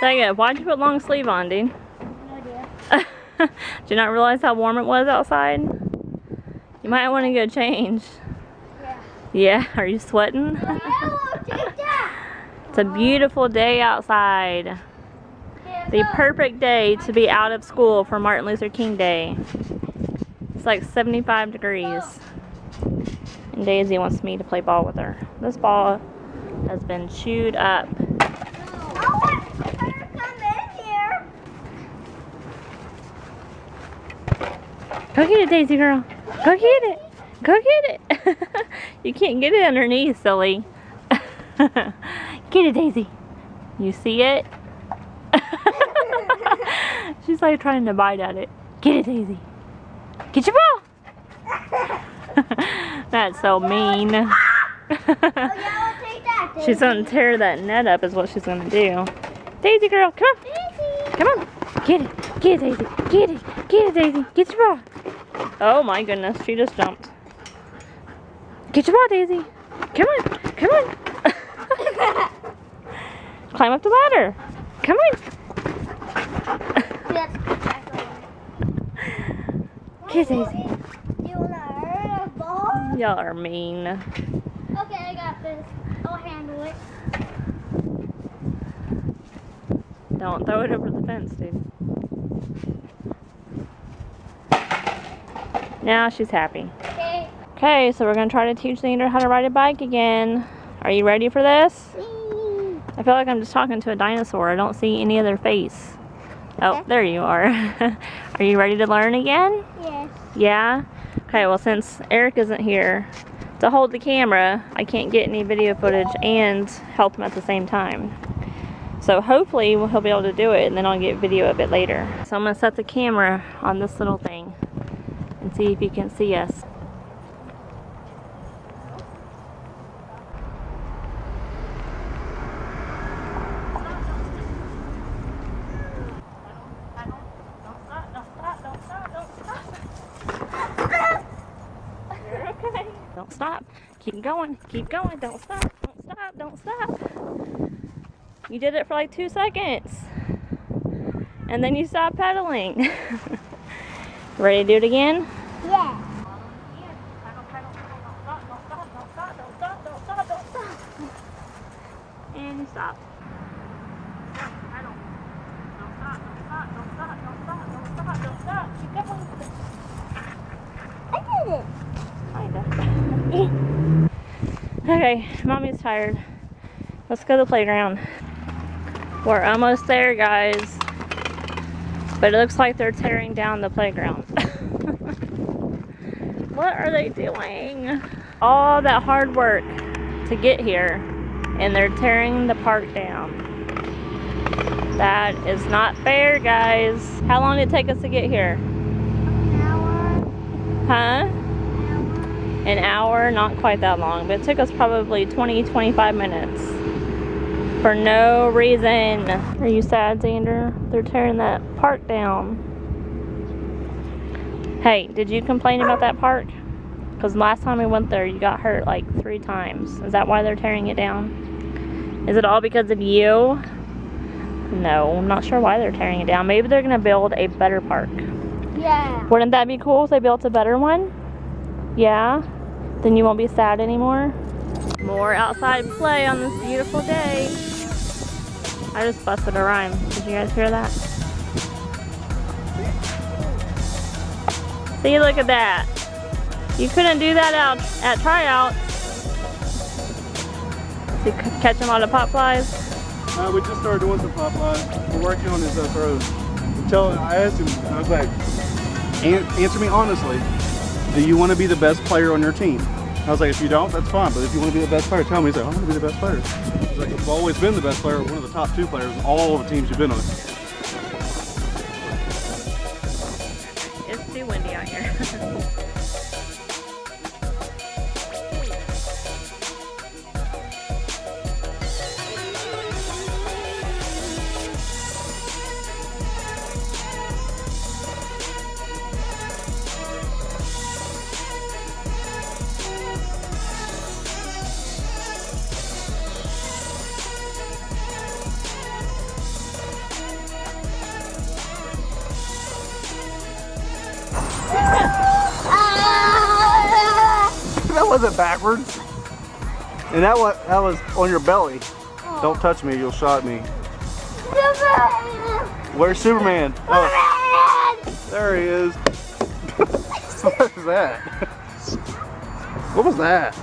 Dang it, why'd you put long sleeve on, dude? No idea. Did you not realize how warm it was outside? You might want to go change. Yeah. Yeah, are you sweating? It's a beautiful day outside. The perfect day to be out of school for Martin Luther King Day. It's like 75 degrees. And Daisy wants me to play ball with her. This ball has been chewed up. Go get it, Daisy girl. Go get it. Go get it. You can't get it underneath, silly. Get it, Daisy. You see it? She's like trying to bite at it. Get it, Daisy. Get your ball. That's so mean. She's gonna tear that net up is what she's gonna do. Daisy girl, come on. Daisy. Come on. Get it. Get it, Daisy. Get it. Get it, Daisy. Get your ball. Oh my goodness, she just jumped. Get your ball, Daisy. Come on. Come on. Climb up the ladder. Come on. Get Daisy. Y'all are mean. Okay, I got this. I'll handle it. Don't throw it over the fence, dude. Now she's happy. Okay. Okay, so we're going to try to teach Xander how to ride a bike again. Are you ready for this? I feel like I'm just talking to a dinosaur. I don't see any other face. Oh, there you are. Are you ready to learn again? Yes. Yeah? Okay, well since Eric isn't here to hold the camera, I can't get any video footage and help him at the same time. So hopefully he'll be able to do it and then I'll get video of it later. So I'm going to set the camera on this little thing and see if you can see us. Don't stop. Keep going. Keep going. Don't stop. Don't stop. Don't stop. You did it for like 2 seconds. And then you stopped pedaling. Ready to do it again? Yeah. And you stop. Keep going. I did it. Okay, Mommy's tired. Let's go to the playground. We're almost there, guys. But it looks like they're tearing down the playground. What are they doing? All that hard work to get here, and they're tearing the park down. That is not fair, guys. How long did it take us to get here? An hour. Huh? An hour, not quite that long, but it took us probably 20-25 minutes for no reason. Are you sad, Xander? They're tearing that park down. Hey, did you complain about that park? Because last time we went there, you got hurt like 3 times. Is that why they're tearing it down? Is it all because of you? No, I'm not sure why they're tearing it down. Maybe they're gonna build a better park. Yeah. Wouldn't that be cool if they built a better one? Yeah? Then you won't be sad anymore? More outside play on this beautiful day. I just busted a rhyme. Did you guys hear that? See, look at that. You couldn't do that out at tryouts. Did you catch him on the pop flies? We just started doing some pop flies. We're working on his throws. I asked him, I was like, answer me honestly. Do you want to be the best player on your team? I was like, if you don't, that's fine. But if you want to be the best player, tell me. He's like, I want to be the best player. I was like, you've always been the best player, one of the top 2 players in all the teams you've been on. It's too windy out here. wasn't backwards. And that was on your belly. Don't touch me, you'll shot me. Where's Superman? Oh, there he is. What is that? What was that?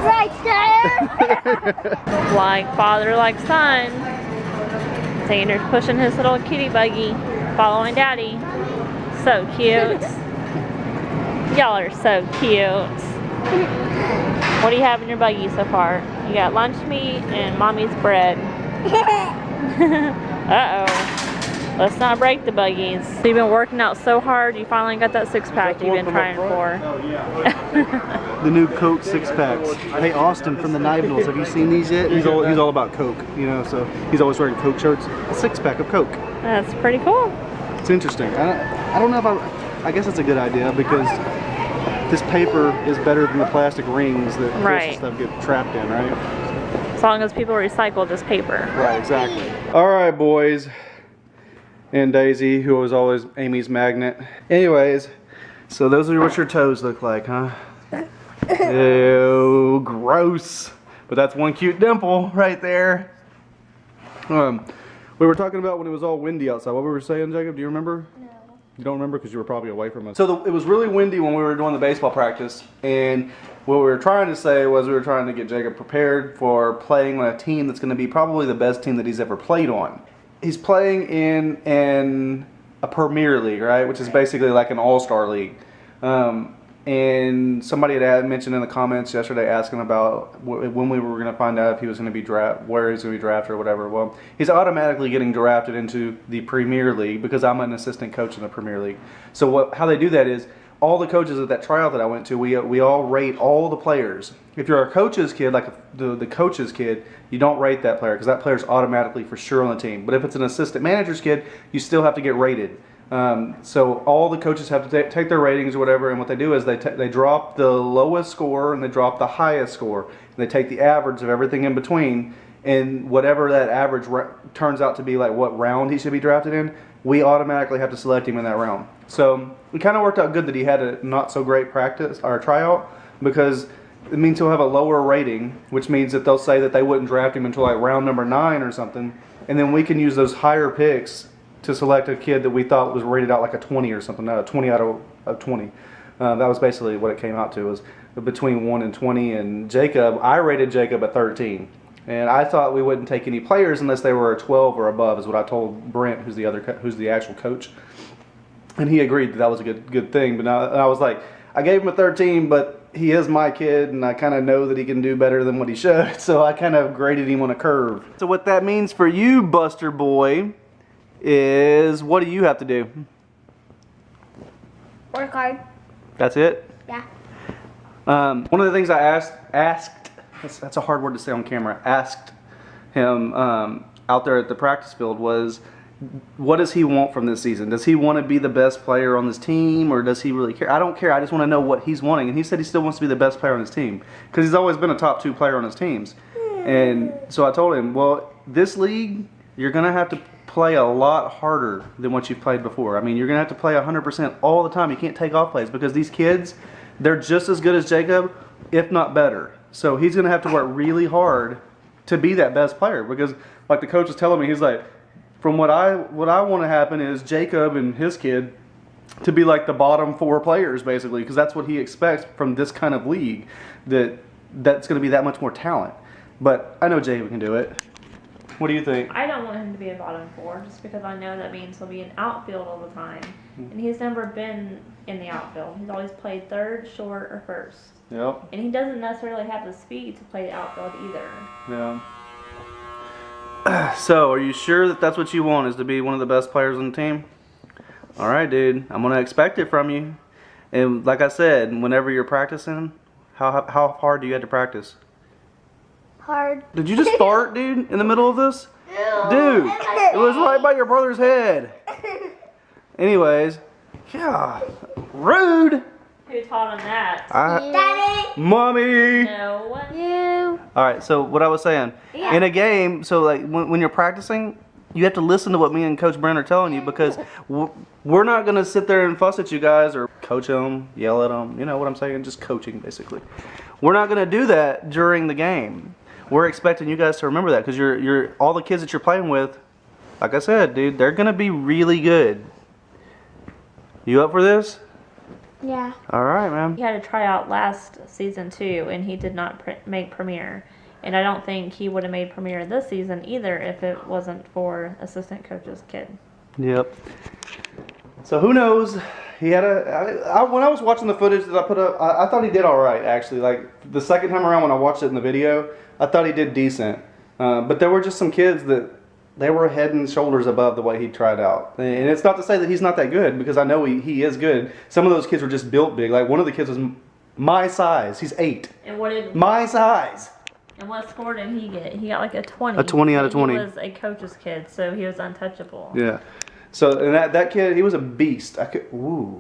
Right there. Like father, like son. Tanner's pushing his little kitty buggy, following Daddy. So cute. Y'all are so cute. What do you have in your buggy so far? You got lunch meat and Mommy's bread. Uh-oh. Let's not break the buggies. So you've been working out so hard, you finally got that six-pack you've been trying for. The new Coke six-packs. Hey, Austin from the Nibbles, have you seen these yet? He's all about Coke, you know, so he's always wearing Coke shirts. A six-pack of Coke. That's pretty cool. It's interesting. I don't know if I guess it's a good idea because this paper is better than the plastic rings that Right. stuff get trapped in, right? As long as people recycle this paper. Right, exactly. All right, boys. And Daisy, who was always Amy's magnet. Anyways, so those are what your toes look like, huh? Ew, gross. But that's one cute dimple right there. We were talking about when it was all windy outside. What we were saying, Jacob? Do you remember? No. You don't remember because you were probably away from us. So it was really windy when we were doing the baseball practice, and what we were trying to say was we were trying to get Jacob prepared for playing on a team that's going to be probably the best team that he's ever played on. He's playing in a Premier League, right? Which is basically like an all-star league. And somebody had mentioned in the comments yesterday asking about when we were going to find out if he was going to be where he's going to be drafted or whatever. Well, he's automatically getting drafted into the Premier League because I'm an assistant coach in the Premier League. So how they do that is all the coaches at that tryout that I went to, we all rate all the players. If you're a coach's kid, like the coach's kid, you don't rate that player because that player's automatically for sure on the team. But if it's an assistant manager's kid, you still have to get rated. So all the coaches have to take their ratings or whatever, and what they do is they drop the lowest score and they drop the highest score. And they take the average of everything in between, and whatever that average turns out to be, like what round he should be drafted in, we automatically have to select him in that round. So it kind of worked out good that he had a not so great practice or tryout, because it means he'll have a lower rating, which means that they'll say that they wouldn't draft him until like round number 9 or something, and then we can use those higher picks to select a kid that we thought was rated out like a 20 or something, a 20 out of 20. That was basically what it came out to, was between 1 and 20. And Jacob, I rated Jacob at 13. And I thought we wouldn't take any players unless they were a 12 or above, is what I told Brent, who's the actual coach. And he agreed that was a good thing. But I was like, I gave him a 13, but he is my kid, and I kind of know that he can do better than what he should. So I kind of graded him on a curve. So what that means for you, Buster Boy, is what do you have to do? Work hard. That's it? Yeah. One of the things I asked, that's a hard word to say on camera, asked him out there at the practice field was, what does he want from this season? Does he want to be the best player on this team, or does he really care? I don't care. I just want to know what he's wanting. And he said he still wants to be the best player on his team because he's always been a top 2 player on his teams. And so I told him, well, this league, you're going to have to play a lot harder than what you've played before. I mean, you're going to have to play 100% all the time. You can't take off plays because these kids, they're just as good as Jacob, if not better. So he's going to have to work really hard to be that best player, because like the coach was telling me, he's like, from what I want to happen is Jacob and his kid to be like the bottom 4 players basically, because that's what he expects from this kind of league, that's going to be that much more talent. But I know Jacob can do it. What do you think? I don't want him to be a bottom 4 just because I know that means he'll be in outfield all the time. And he's never been in the outfield. He's always played third, short, or first. Yep. And he doesn't necessarily have the speed to play the outfield either. Yeah. So, are you sure that that's what you want, is to be one of the best players on the team? Alright, dude. I'm going to expect it from you. And like I said, whenever you're practicing, how hard do you have to practice? Hard. Did you just fart, dude, in the middle of this? Dude, it was right by your brother's head. Anyways, yeah, rude. Who taught him that? Daddy. Mommy. No. You. All right, so what I was saying, Yeah. in a game, so like when you're practicing, You have to listen to what me and Coach Brent are telling you, because we're not going to sit there and fuss at you guys or coach them, yell at them. You know what I'm saying? Just coaching, basically. We're not going to do that during the game. We're expecting you guys to remember that, because you're all the kids that you're playing with, like I said, dude, they're going to be really good. You up for this? Yeah. All right, man. He had a tryout last season too, and he did not make Premier. And I don't think he would have made Premier this season either if it wasn't for assistant coach's kid. Yep. So who knows? He had when I was watching the footage that I put up, I thought he did all right, actually. Like, the second time around when I watched it in the video, I thought he did decent. But there were just some kids that they were head and shoulders above the way he tried out. And it's not to say that he's not that good, because I know he is good. Some of those kids were just built big. Like, one of the kids was my size. He's 8. And what did my size. And what score did he get? He got like a 20. A 20 out of 20. He was a coach's kid, so he was untouchable. Yeah. So, and that kid, he was a beast. The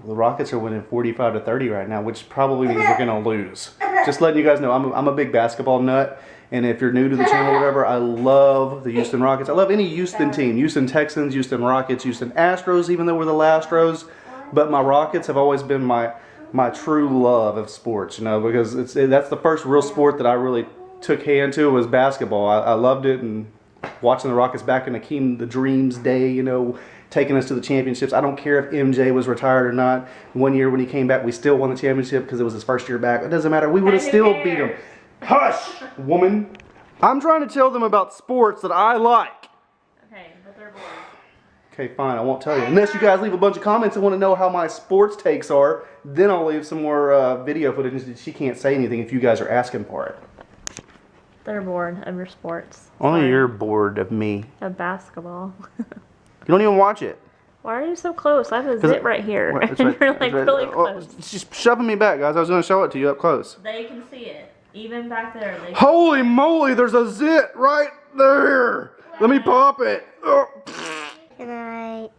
Rockets are winning 45-30 right now, which probably means we're going to lose. Just letting you guys know, I'm a big basketball nut. And if you're new to the channel or whatever, I love the Houston Rockets. I love any Houston team. Houston Texans, Houston Rockets, Houston Astros, even though we're the Lastros. But my Rockets have always been my true love of sports, you know, because that's the first real sport that I really took hand to was basketball. I loved it, and watching the Rockets back in Akeem the Dream's day, you know, taking us to the championships. I don't care if MJ was retired or not. One year when he came back, we still won the championship because it was his first year back. It doesn't matter. We would have still beat him. Hush, woman. I'm trying to tell them about sports that I like. Okay, but they're bored. Okay, fine. I won't tell you. Unless you guys leave a bunch of comments and want to know how my sports takes are, then I'll leave some more video footage. She can't say anything if you guys are asking for it. They're bored of your sports. Only Sorry. you're bored of me. Of basketball. You don't even watch it. Why are you so close? I have a zit right here. Well, it's And right- you're it's like right- really oh, close. she's shoving me back, guys. I was going to show it to you up close. They can see it. Even back there. They Holy moly, there's a zit right there. Let me pop it. Oh. Good night.